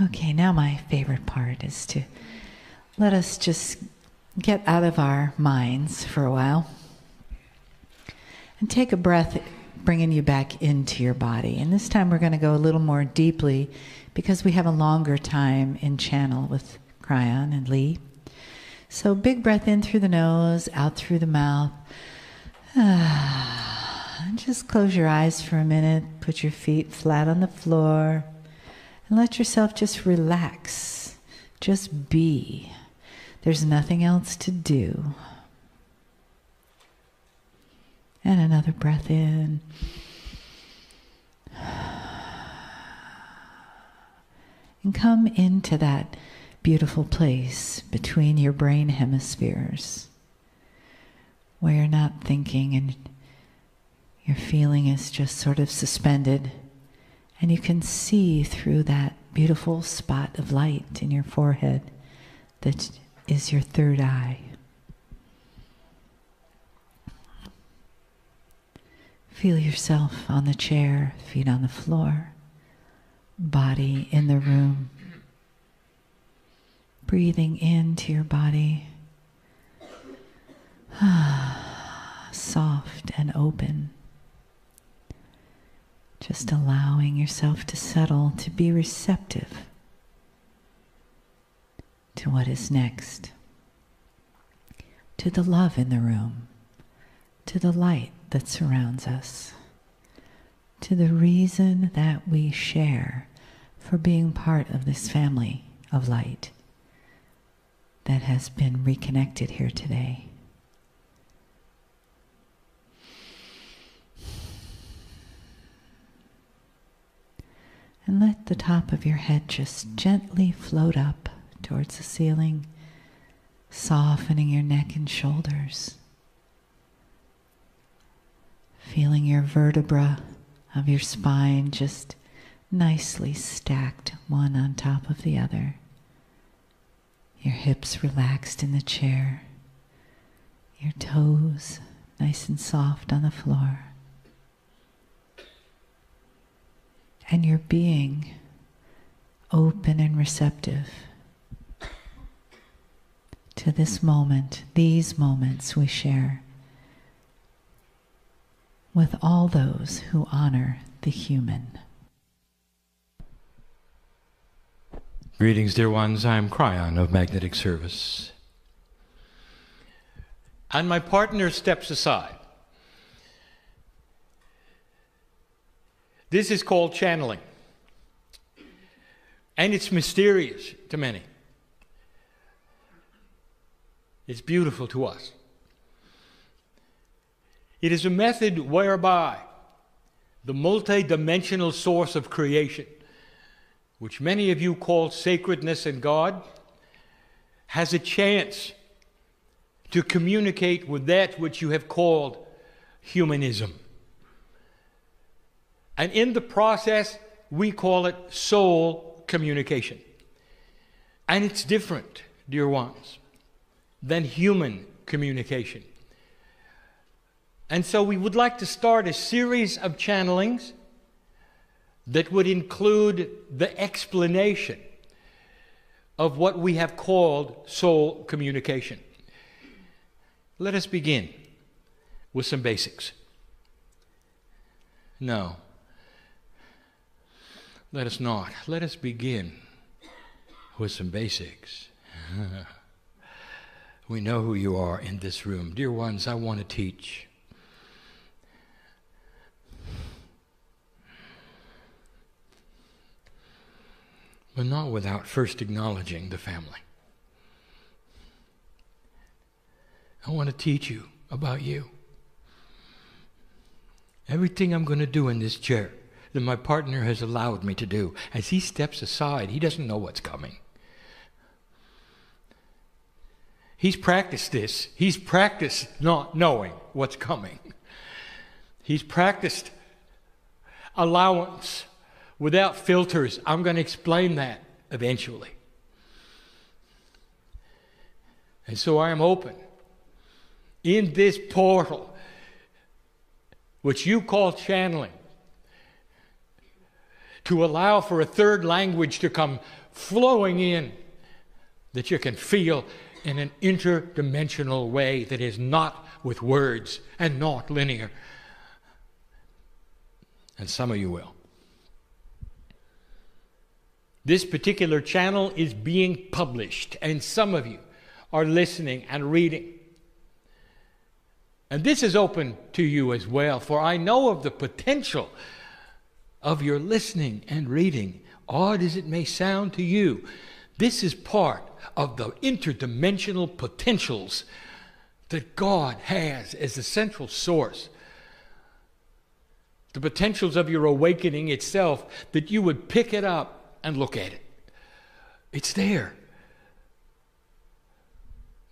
Okay, now my favorite part is to let us just get out of our minds for a while and take a breath, bringing you back into your body. And this time we're going to go a little more deeply because we have a longer time in channel with Kryon and Lee. So big breath in through the nose, out through the mouth. And just close your eyes for a minute, put your feet flat on the floor, and let yourself just relax. Just be. There's nothing else to do. And another breath in. And come into that beautiful place between your brain hemispheres where you're not thinking and your feeling is just sort of suspended, and you can see through that beautiful spot of light in your forehead that is your third eye. Feel yourself on the chair, feet on the floor, body in the room. Breathing into your body, soft and open. Just allowing yourself to settle, to be receptive to what is next, to the love in the room, to the light that surrounds us, to the reason that we share for being part of this family of light that has been reconnected here today. And let the top of your head just gently float up towards the ceiling, softening your neck and shoulders. Feeling your vertebra of your spine just nicely stacked one on top of the other. Your hips relaxed in the chair. Your toes nice and soft on the floor. And your being open and receptive to this moment, these moments we share with all those who honor the human. Greetings, dear ones. I'm Kryon of Magnetic Service. And my partner steps aside. This is called channeling. And it's mysterious to many. It's beautiful to us. It is a method whereby the multi-dimensional source of creation, which many of you call sacredness and God, has a chance to communicate with that which you have called humanism. And in the process, we call it soul communication. And it's different, dear ones, than human communication. And so we would like to start a series of channelings that would include the explanation of what we have called soul communication. Let us begin with some basics. No. Let us not. Let us begin with some basics. We know who you are in this room. Dear ones, I want to teach. But not without first acknowledging the family. I want to teach you about you. Everything I'm going to do in this chair that my partner has allowed me to do, as he steps aside, he doesn't know what's coming. He's practiced this. He's practiced not knowing what's coming. He's practiced allowance without filters. I'm going to explain that eventually. And so I am open in this portal, which you call channeling, to allow for a third language to come flowing in that you can feel in an interdimensional way that is not with words and not linear. And some of you will. This particular channel is being published, and some of you are listening and reading. And this is open to you as well, for I know of the potential of your listening and reading. Odd as it may sound to you, this is part of the interdimensional potentials that God has as the central source. The potentials of your awakening itself, that you would pick it up and look at it. It's there.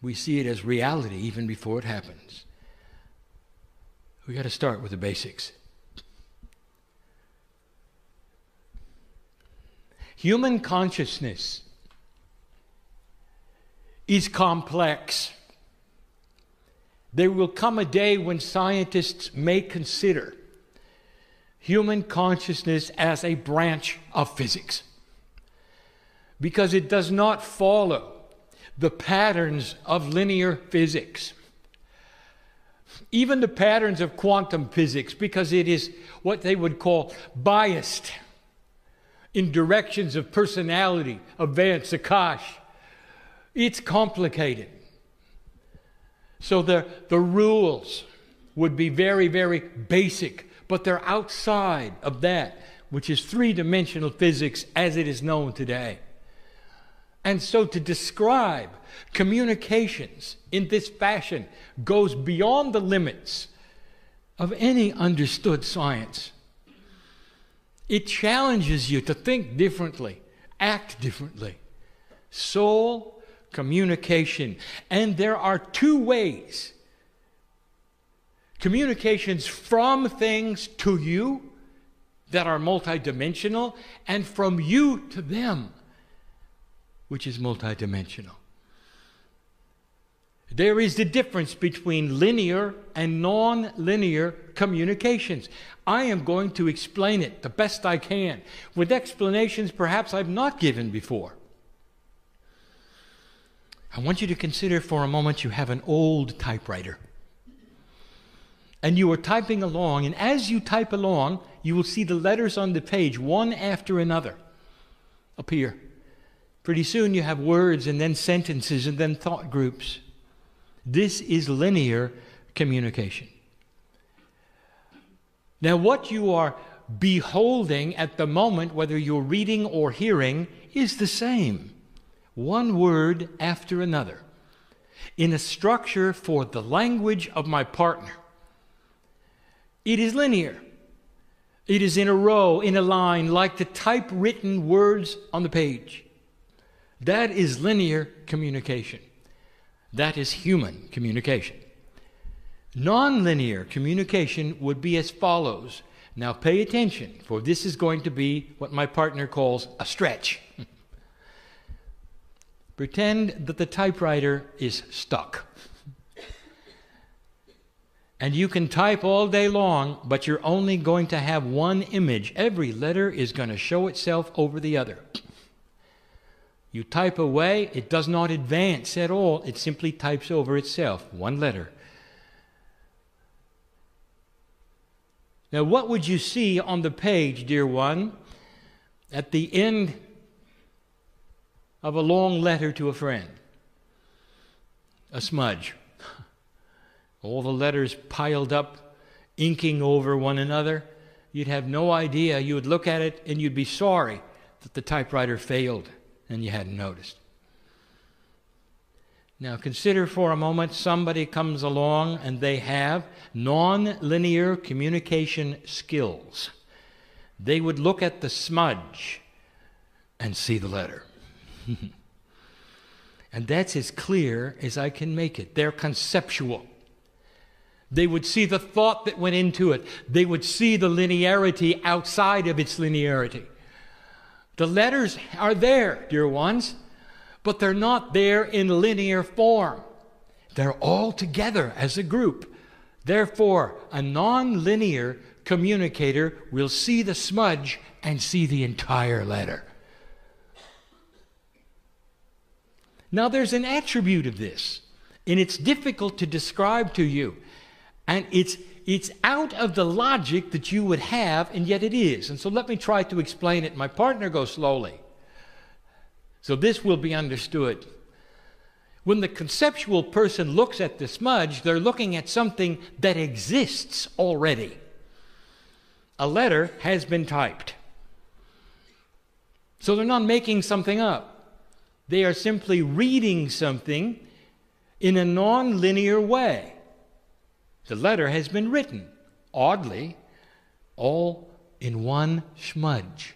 We see it as reality even before it happens. We got to start with the basics. Human consciousness is complex. There will come a day when scientists may consider human consciousness as a branch of physics, because it does not follow the patterns of linear physics, even the patterns of quantum physics, because it is what they would call biased in directions of personality, events, akash. It's complicated. So the rules would be very, very basic, but they're outside of that, which is three-dimensional physics as it is known today. And so to describe communications in this fashion goes beyond the limits of any understood science. It challenges you to think differently, act differently. Soul communication. And there are two ways. Communications from things to you that are multidimensional, and from you to them, which is multidimensional. There is the difference between linear and non-linear communications. I am going to explain it the best I can, with explanations perhaps I've not given before. I want you to consider for a moment you have an old typewriter. And you are typing along, and as you type along, you will see the letters on the page, one after another, appear. Pretty soon you have words, and then sentences, and then thought groups. This is linear communication. Now, what you are beholding at the moment, whether you're reading or hearing, is the same. One word after another, in a structure for the language of my partner. It is linear. It is in a row, in a line, like the typewritten words on the page. That is linear communication. That is human communication. Non-linear communication would be as follows. Now pay attention, for this is going to be what my partner calls a stretch. Pretend that the typewriter is stuck. And you can type all day long, but you're only going to have one image. Every letter is going to show itself over the other. You type away, it does not advance at all. It simply types over itself, one letter. Now, what would you see on the page, dear one, at the end of a long letter to a friend? A smudge. All the letters piled up, inking over one another. You'd have no idea. You would look at it and you'd be sorry that the typewriter failed and you hadn't noticed. Now consider for a moment somebody comes along and they have non-linear communication skills. They would look at the smudge and see the letter. And that's as clear as I can make it. They're conceptual. They would see the thought that went into it. They would see the linearity outside of its linearity. The letters are there, dear ones, but they're not there in linear form. They're all together as a group. Therefore, a non-linear communicator will see the smudge and see the entire letter. Now there's an attribute of this, and it's difficult to describe to you. And it's out of the logic that you would have, and yet it is. And so let me try to explain it. My partner goes slowly, so this will be understood. When the conceptual person looks at the smudge, they're looking at something that exists already. A letter has been typed. So they're not making something up. They are simply reading something in a non-linear way. The letter has been written, oddly, all in one smudge,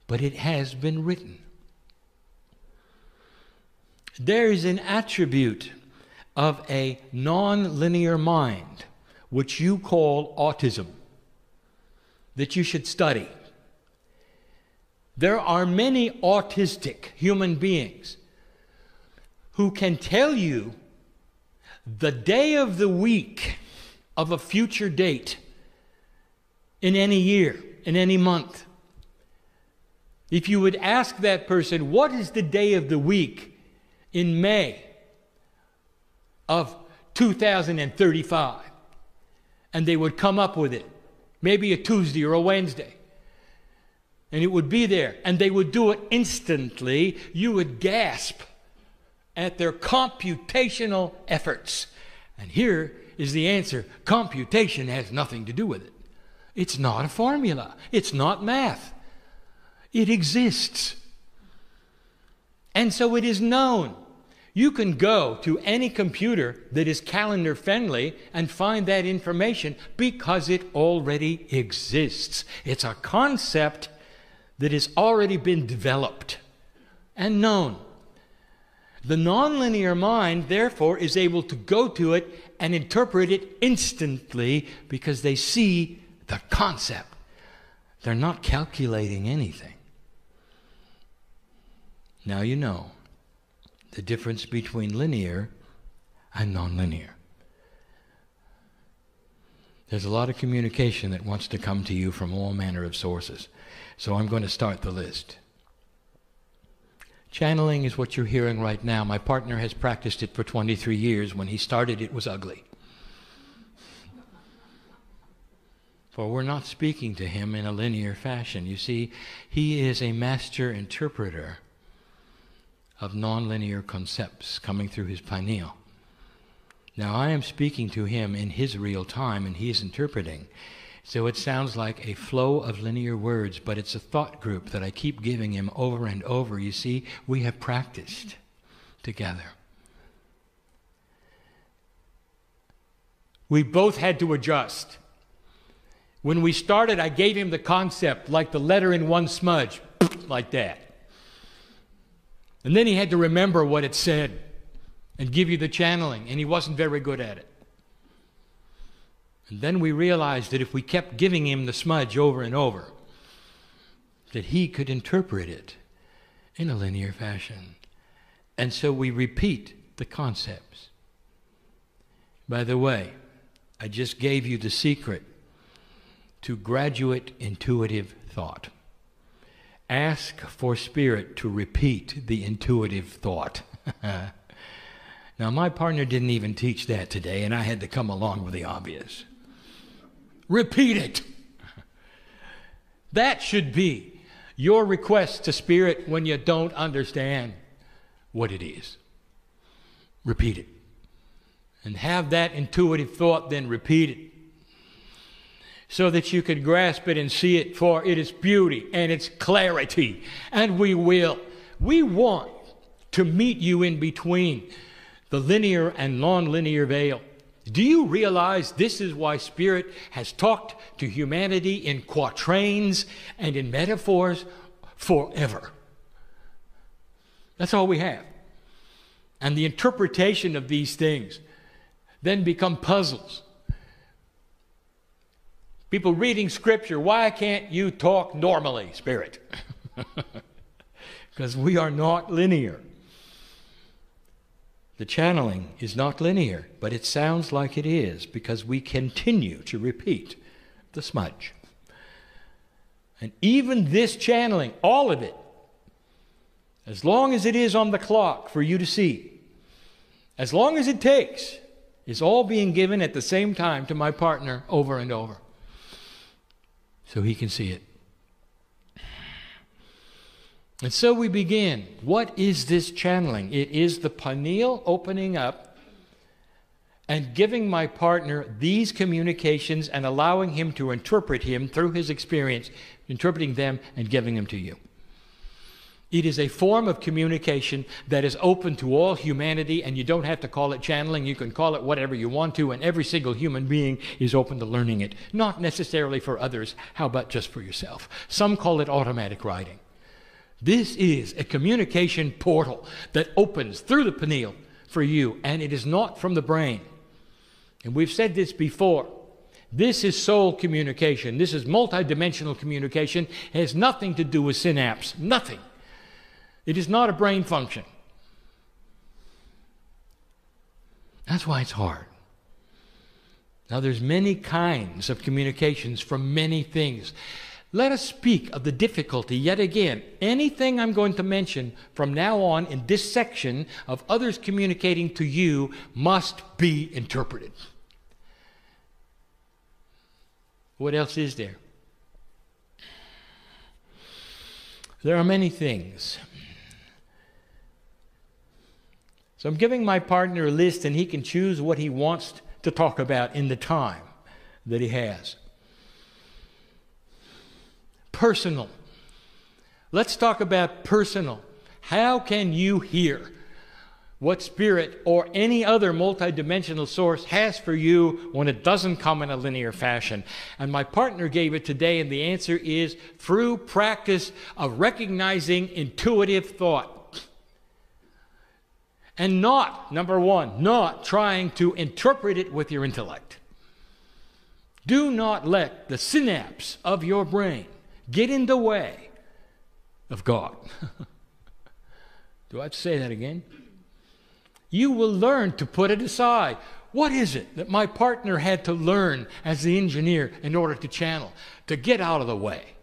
but it has been written. There is an attribute of a non-linear mind, which you call autism, that you should study. There are many autistic human beings who can tell you the day of the week of a future date in any year, in any month. If you would ask that person, what is the day of the week in May of 2035? And they would come up with it, maybe a Tuesday or a Wednesday. And it would be there, and they would do it instantly. You would gasp at their computational efforts. And here is the answer. Computation has nothing to do with it. It's not a formula. It's not math. It exists. And so it is known. You can go to any computer that is calendar friendly and find that information because it already exists. It's a concept that has already been developed and known. The nonlinear mind, therefore, is able to go to it and interpret it instantly because they see the concept. They're not calculating anything. Now you know the difference between linear and nonlinear. There's a lot of communication that wants to come to you from all manner of sources. So I'm going to start the list. Channeling is what you're hearing right now. My partner has practiced it for 23 years. When he started, it was ugly. For we're not speaking to him in a linear fashion. You see, he is a master interpreter of nonlinear concepts coming through his pineal. Now, I am speaking to him in his real time, and he is interpreting. So it sounds like a flow of linear words, but it's a thought group that I keep giving him over and over. You see, we have practiced together. We both had to adjust. When we started, I gave him the concept, like the letter in one smudge, like that. And then he had to remember what it said and give you the channeling, and he wasn't very good at it. And then we realized that if we kept giving him the smudge over and over, that he could interpret it in a linear fashion. And so we repeat the concepts. By the way, I just gave you the secret to graduate intuitive thought. Ask for Spirit to repeat the intuitive thought. Now, my partner didn't even teach that today, and I had to come along with the obvious. Repeat it. That should be your request to Spirit when you don't understand what it is. Repeat it. And have that intuitive thought then repeat it, so that you could grasp it and see it for it is beauty and its clarity. And we will. We want to meet you in between the linear and non-linear veil. Do you realize this is why Spirit has talked to humanity in quatrains and in metaphors forever? That's all we have. And the interpretation of these things then become puzzles. People reading Scripture, why can't you talk normally, Spirit? Because we are not linear. The channeling is not linear, but it sounds like it is because we continue to repeat the smudge. And even this channeling, all of it, as long as it is on the clock for you to see, as long as it takes, is all being given at the same time to my partner over and over, so he can see it. And so we begin. What is this channeling? It is the pineal opening up and giving my partner these communications and allowing him to interpret him through his experience, interpreting them and giving them to you. It is a form of communication that is open to all humanity, and you don't have to call it channeling. You can call it whatever you want to, and every single human being is open to learning it. Not necessarily for others. How about just for yourself? Some call it automatic writing. This is a communication portal that opens through the pineal for you, and it is not from the brain. And we've said this before. This is soul communication. This is multidimensional communication. It has nothing to do with synapse. Nothing. It is not a brain function. That's why it's hard. Now, there's many kinds of communications from many things. Let us speak of the difficulty yet again. Anything I'm going to mention from now on in this section of others communicating to you must be interpreted. What else is there? There are many things. So I'm giving my partner a list, and he can choose what he wants to talk about in the time that he has. Personal. Let's talk about personal. How can you hear what spirit or any other multidimensional source has for you when it doesn't come in a linear fashion? And my partner gave it today, and the answer is through practice of recognizing intuitive thought. And not, number one, not trying to interpret it with your intellect. Do not let the synapse of your brain get in the way of God. Do I have to say that again? You will learn to put it aside. What is it that my partner had to learn as the engineer in order to channel? To get out of the way.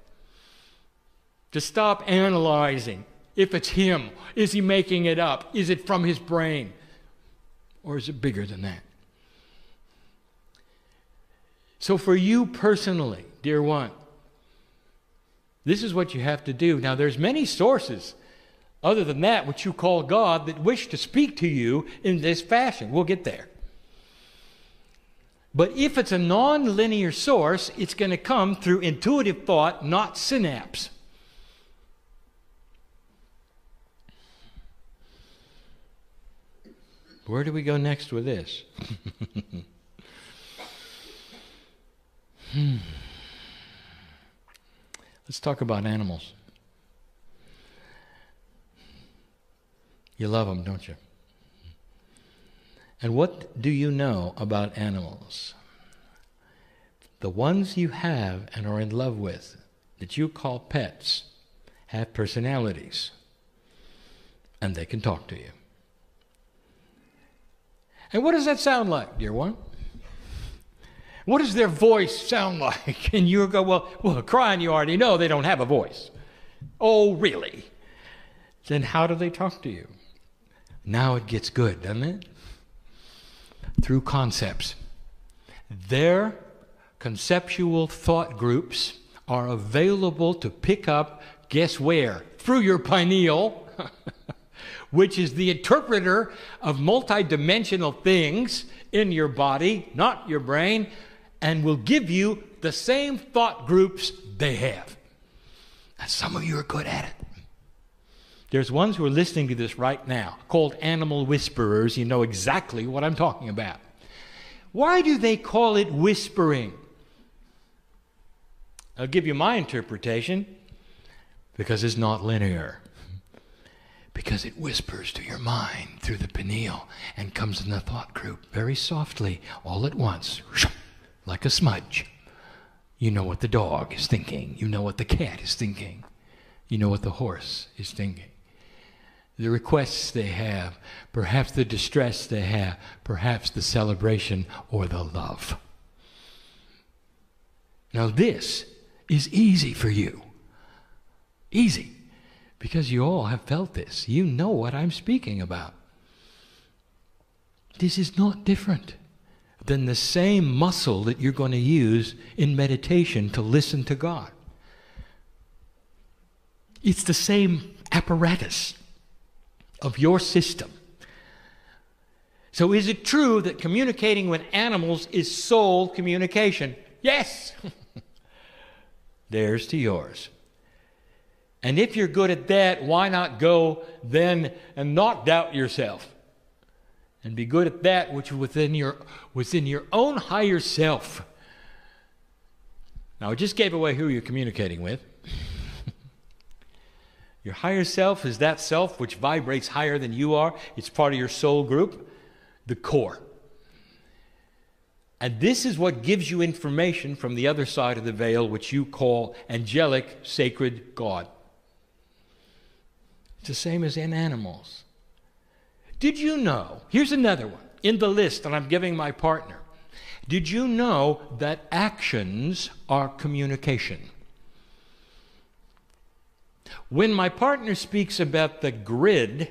To stop analyzing. If it's him, is he making it up? Is it from his brain? Or is it bigger than that? So for you personally, dear one, this is what you have to do. Now, there's many sources other than that which you call God that wish to speak to you in this fashion. We'll get there. But if it's a non-linear source, it's going to come through intuitive thought, not synapse. Where do we go next with this? Let's talk about animals. You love them, don't you? And what do you know about animals? The ones you have and are in love with, that you call pets, have personalities, and they can talk to you. And what does that sound like, dear one? What does their voice sound like? And you go, well, Kryon, you already know they don't have a voice. Oh, really? Then how do they talk to you? Now it gets good, doesn't it? Through concepts. Their conceptual thought groups are available to pick up, guess where? Through your pineal, which is the interpreter of multidimensional things in your body, not your brain, and will give you the same thought groups they have. And some of you are good at it. There's ones who are listening to this right now, called animal whisperers. You know exactly what I'm talking about. Why do they call it whispering? I'll give you my interpretation. Because it's not linear. Because it whispers to your mind through the pineal and comes in the thought group very softly, all at once, like a smudge. You know what the dog is thinking. You know what the cat is thinking. You know what the horse is thinking. The requests they have, perhaps the distress they have, perhaps the celebration or the love. Now this is easy for you. Easy. Because you all have felt this. You know what I'm speaking about. This is not different than the same muscle that you're going to use in meditation to listen to God. It's the same apparatus of your system. So is it true that communicating with animals is soul communication? Yes! Theirs to yours. And if you're good at that, why not go then and not doubt yourself? And be good at that which is within your own higher self. Now, I just gave away who you're communicating with. Your higher self is that self which vibrates higher than you are. It's part of your soul group, the core. And this is what gives you information from the other side of the veil, which you call angelic, sacred God. It's the same as in animals. Did you know, here's another one, in the list that I'm giving my partner. Did you know that actions are communication? When my partner speaks about the grid,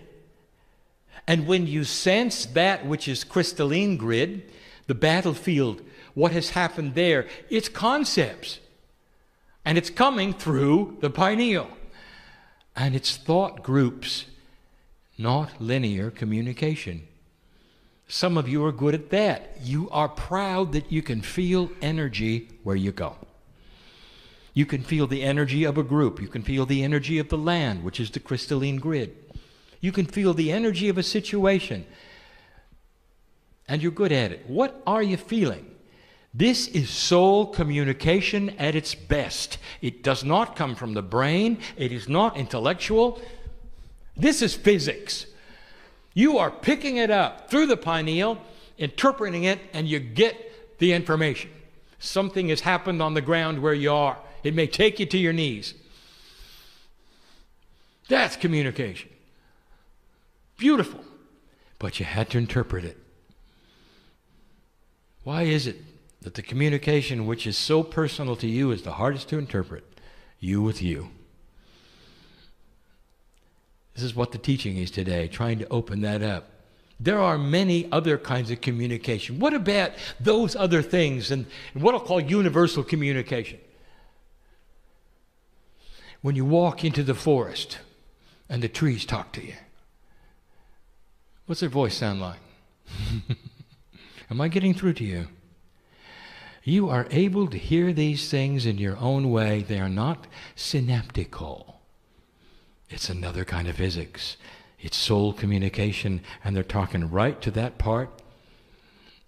and when you sense that which is crystalline grid, the battlefield, what has happened there, it's concepts. And it's coming through the pineal. And it's thought groups, not linear communication. Some of you are good at that. You are proud that you can feel energy where you go. You can feel the energy of a group. You can feel the energy of the land, which is the crystalline grid. You can feel the energy of a situation. And you're good at it. What are you feeling? This is soul communication at its best. It does not come from the brain. It is not intellectual. This is physics. You are picking it up through the pineal, interpreting it, and you get the information. Something has happened on the ground where you are. It may take you to your knees. That's communication. Beautiful. But you had to interpret it. Why is it that the communication which is so personal to you is the hardest to interpret? You with you. This is what the teaching is today, trying to open that up. There are many other kinds of communication. What about those other things and what I'll call universal communication? When you walk into the forest and the trees talk to you, what's their voice sound like? Am I getting through to you? You are able to hear these things in your own way. They are not synaptical. It's another kind of physics. It's soul communication, and they're talking right to that part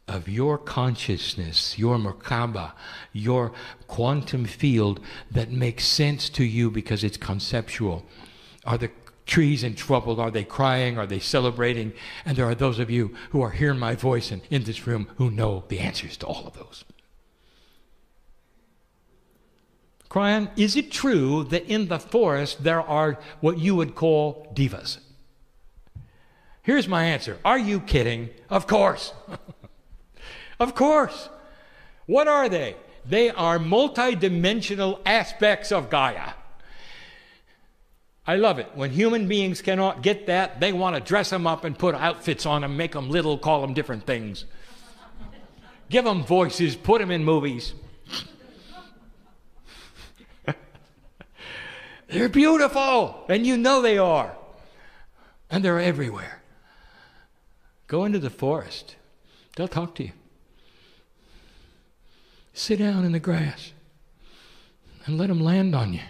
of your consciousness, your Merkaba, your quantum field that makes sense to you because it's conceptual. Are the trees in trouble? Are they crying? Are they celebrating? And there are those of you who are hearing my voice and in this room who know the answers to all of those. Kryon, is it true that in the forest there are what you would call divas? Here's my answer. Are you kidding? Of course. Of course. What are they? They are multidimensional aspects of Gaia. I love it. When human beings cannot get that, they want to dress them up and put outfits on them, make them little, call them different things. Give them voices, put them in movies. They're beautiful, and you know they are. And they're everywhere. Go into the forest. They'll talk to you. Sit down in the grass and let them land on you.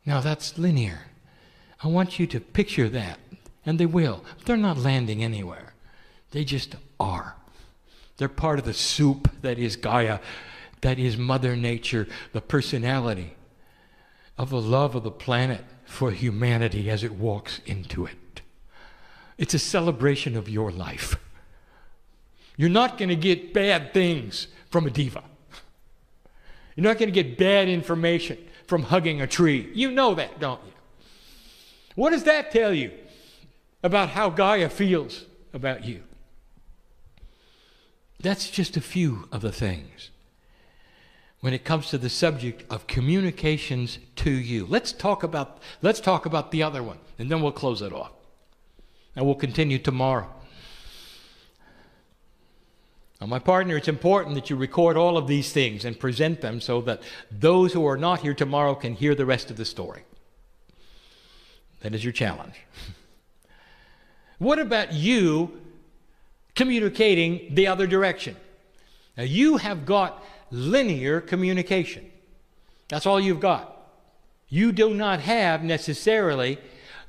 Now that's linear. I want you to picture that, and they will. They're not landing anywhere. They just are. They're part of the soup that is Gaia, that is Mother Nature, the personality of the love of the planet for humanity as it walks into it. It's a celebration of your life. You're not going to get bad things from a diva. You're not going to get bad information from hugging a tree. You know that, don't you? What does that tell you about how Gaia feels about you? That's just a few of the things. when it comes to the subject of communications to you. Let's talk about the other one, and then we'll close it off. And we'll continue tomorrow. Now, my partner, it's important that you record all of these things and present them so that those who are not here tomorrow can hear the rest of the story. That is your challenge. What about you communicating the other direction? Now, you have got linear communication. That's all you've got. You do not have necessarily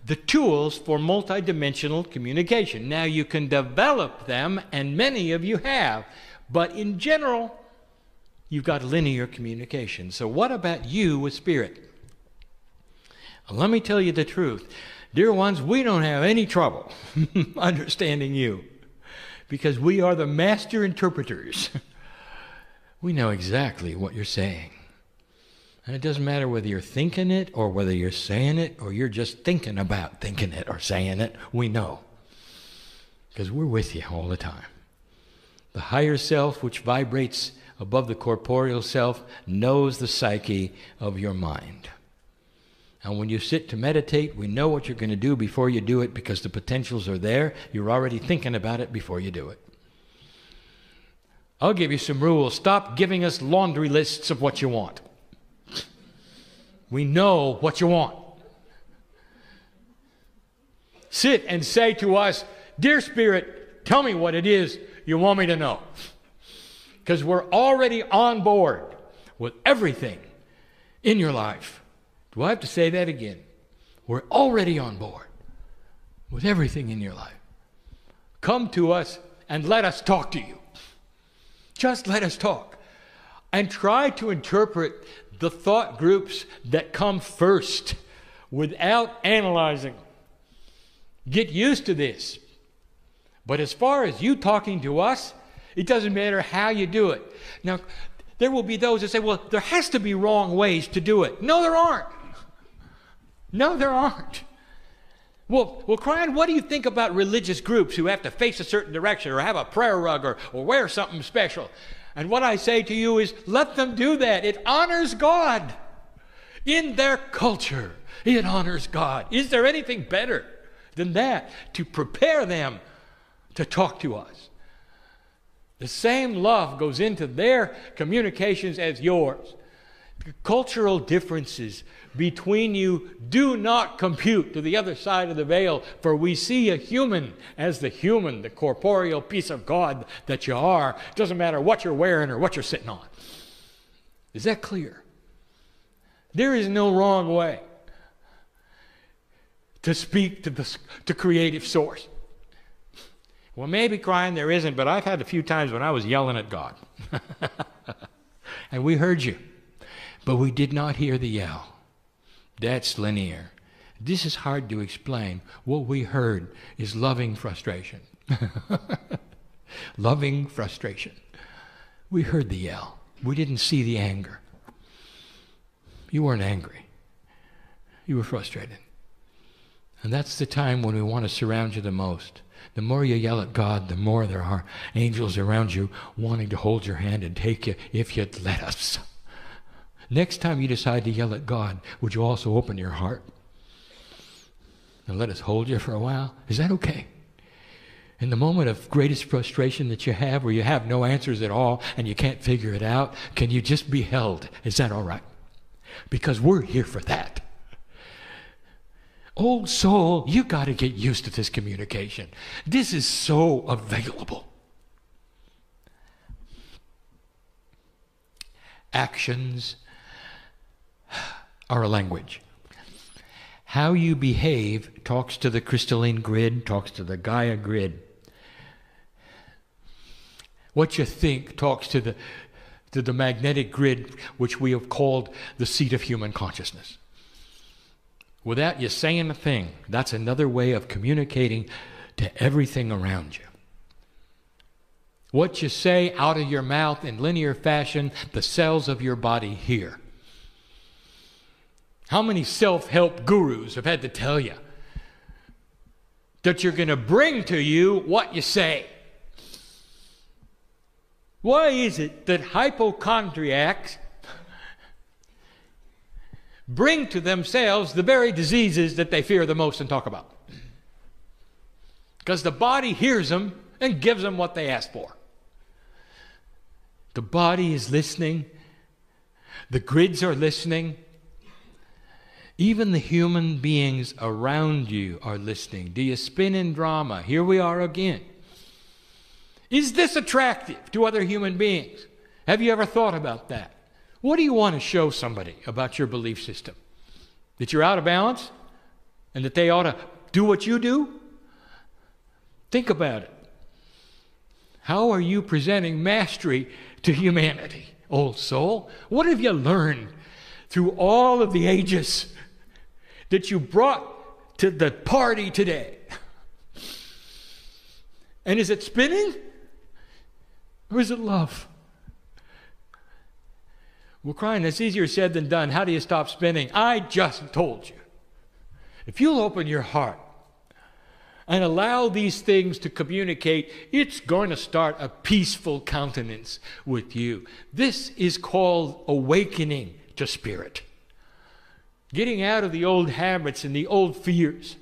the tools for multidimensional communication. Now, you can develop them, and many of you have, but in general, you've got linear communication. So what about you with Spirit? Well, let me tell you the truth. Dear ones, we don't have any trouble understanding you because we are the master interpreters. We know exactly what you're saying. And it doesn't matter whether you're thinking it or whether you're saying it or you're just thinking about thinking it or saying it. We know. Because we're with you all the time. The higher self, which vibrates above the corporeal self, knows the psyche of your mind. And when you sit to meditate, we know what you're going to do before you do it because the potentials are there. You're already thinking about it before you do it. I'll give you some rules. Stop giving us laundry lists of what you want. We know what you want. Sit and say to us, Dear Spirit, tell me what it is you want me to know. Because we're already on board with everything in your life. Do I have to say that again? We're already on board with everything in your life. Come to us and let us talk to you. Just let us talk. And try to interpret the thought groups that come first without analyzing. Get used to this. But as far as you talking to us, it doesn't matter how you do it. Now, there will be those that say, well, there has to be wrong ways to do it. No, there aren't. No, there aren't. Well, Kryon, what do you think about religious groups who have to face a certain direction or have a prayer rug or wear something special? And what I say to you is, let them do that. It honors God. In their culture, it honors God. Is there anything better than that to prepare them to talk to us? The same love goes into their communications as yours. The cultural differences between you do not compute to the other side of the veil, for we see a human as the human, the corporeal piece of God that you are. It doesn't matter what you're wearing or what you're sitting on. Is that clear? There is no wrong way to speak to creative source. Well, maybe, Kryon, there isn't, but I've had a few times when I was yelling at God. And we heard you, but we did not hear the yell. That's linear. This is hard to explain. What we heard is loving frustration. Loving frustration. We heard the yell. We didn't see the anger. You weren't angry. You were frustrated. And that's the time when we want to surround you the most. The more you yell at God, the more there are angels around you wanting to hold your hand and take you if you'd let us. Next time you decide to yell at God, would you also open your heart and let us hold you for a while? Is that okay? In the moment of greatest frustration that you have, where you have no answers at all and you can't figure it out, can you just be held? Is that all right? Because we're here for that. Old soul, you got to get used to this communication. This is so available. Actions are a language. How you behave talks to the crystalline grid, talks to the Gaia grid. What you think talks to the magnetic grid, which we have called the seat of human consciousness. Without you saying a thing, that's another way of communicating to everything around you. What you say out of your mouth in linear fashion, the cells of your body hear. How many self-help gurus have had to tell you that you're going to bring to you what you say? Why is it that hypochondriacs bring to themselves the very diseases that they fear the most and talk about. Because the body hears them and gives them what they ask for. The body is listening. The grids are listening. Even the human beings around you are listening. Do you spin in drama? Here we are again. Is this attractive to other human beings? Have you ever thought about that? What do you want to show somebody about your belief system? That you're out of balance? And that they ought to do what you do? Think about it. How are you presenting mastery to humanity, old soul? What have you learned through all of the ages that you brought to the party today? And is it spinning? Or is it love? Well, Kryon, that's easier said than done. How do you stop spinning? I just told you. If you'll open your heart and allow these things to communicate, it's going to start a peaceful countenance with you. This is called awakening to spirit. Getting out of the old habits and the old fears.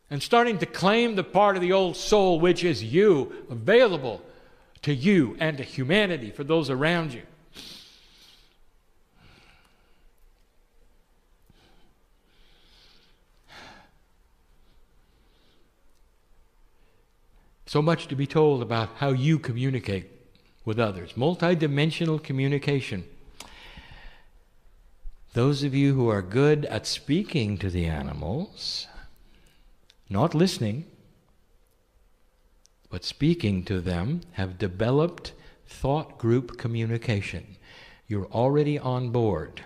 And starting to claim the part of the old soul which is you, available to you and to humanity, for those around you. So much to be told about how you communicate with others. Multidimensional communication. Those of you who are good at speaking to the animals, not listening, but speaking to them, have developed thought group communication. You're already on board.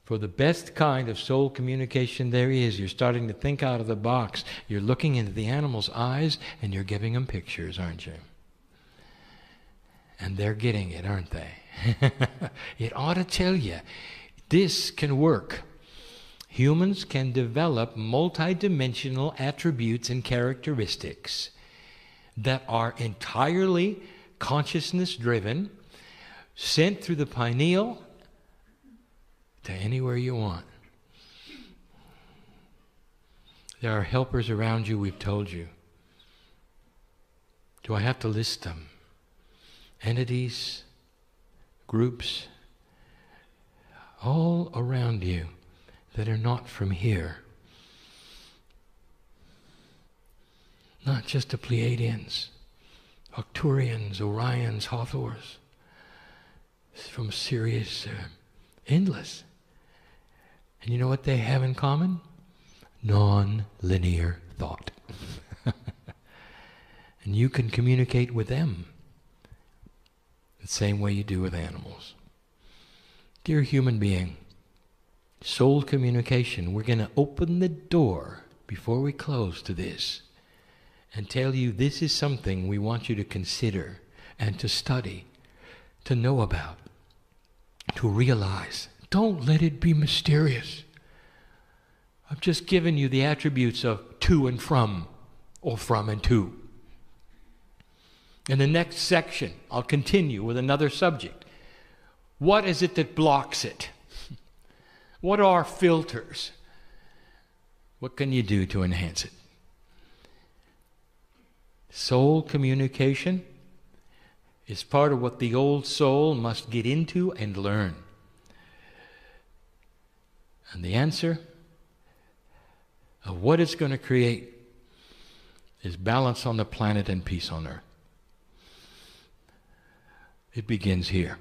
For the best kind of soul communication there is, you're starting to think out of the box. You're looking into the animal's eyes and you're giving them pictures, aren't you? And they're getting it, aren't they? It ought to tell you, this can work. Humans can develop multidimensional attributes and characteristics that are entirely consciousness-driven, sent through the pineal to anywhere you want. There are helpers around you, we've told you. Do I have to list them? Entities, groups, all around you that are not from here. Not just the Pleiadians, Arcturians, Orions, Hathors, from Sirius, endless. And you know what they have in common? Non-linear thought. And you can communicate with them the same way you do with animals. Dear human being, soul communication, we're going to open the door before we close to this and tell you this is something we want you to consider and to study, to know about, to realize. Don't let it be mysterious. I've just given you the attributes of to and from, or from and to. In the next section, I'll continue with another subject. What is it that blocks it? What are filters? What can you do to enhance it? Soul communication is part of what the old soul must get into and learn. And the answer of what it's going to create is balance on the planet and peace on earth. It begins here.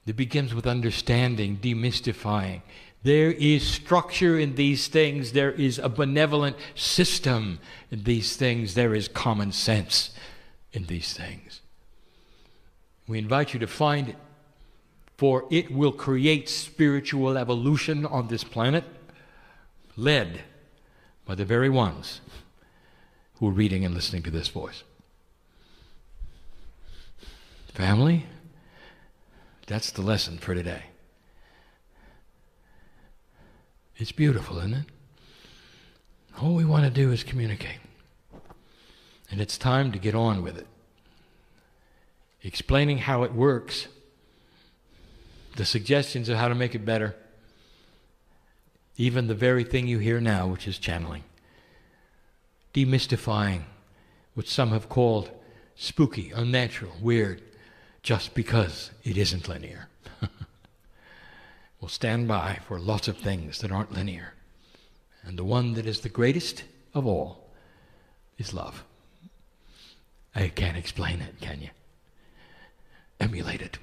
It begins with understanding, demystifying. There is structure in these things. There is a benevolent system in these things. There is common sense in these things. We invite you to find it, for it will create spiritual evolution on this planet, led by the very ones who are reading and listening to this voice. Family, that's the lesson for today. It's beautiful, isn't it? All we want to do is communicate. And it's time to get on with it. Explaining how it works the suggestions of how to make it better, even the very thing you hear now, which is channeling. Demystifying what some have called spooky, unnatural, weird, just because it isn't linear. We'll stand by for lots of things that aren't linear. And the one that is the greatest of all is love. I can't explain it, can you? Emulate it.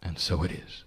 And so it is.